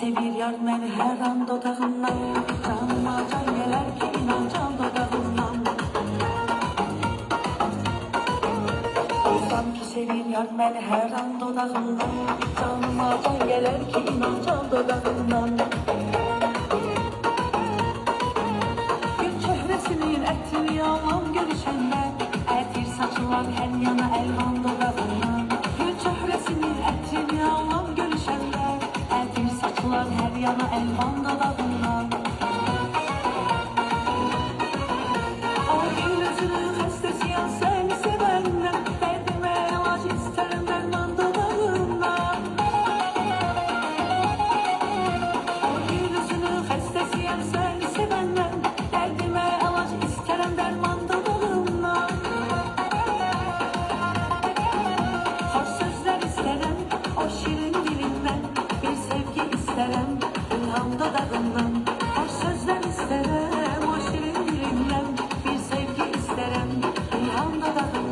sevir yar məni hər an dodağından. Canıma can gələr ki inan can dodağından. Sanki sevir yar məni hər an dodağından. Canıma can gələr ki inan can dodağından. Gül çöhrəsinin ətini alan görüşəndə, ətir saçılan hər yana əlvan dodağından. Gül çöhrəsinin ətini alan görüşəndə, ətir saçılan hər yana əlvan dodağından. Ay gül özünün xəstəsiyəm səni sevəndən, dərdimə əlac istərəm dərman dodağından. Ay gül özünün xəstəsiyəm səni sevəndən, dərdimə əlac istərəm dərman dodağından. Xoş sözlər istərəm o şirin dilindən, bir sevgi istərəm ilham dodağından. Xoş sözlər istərəm o şirin dilindən, bir sevgi istərəm ilham dodağından.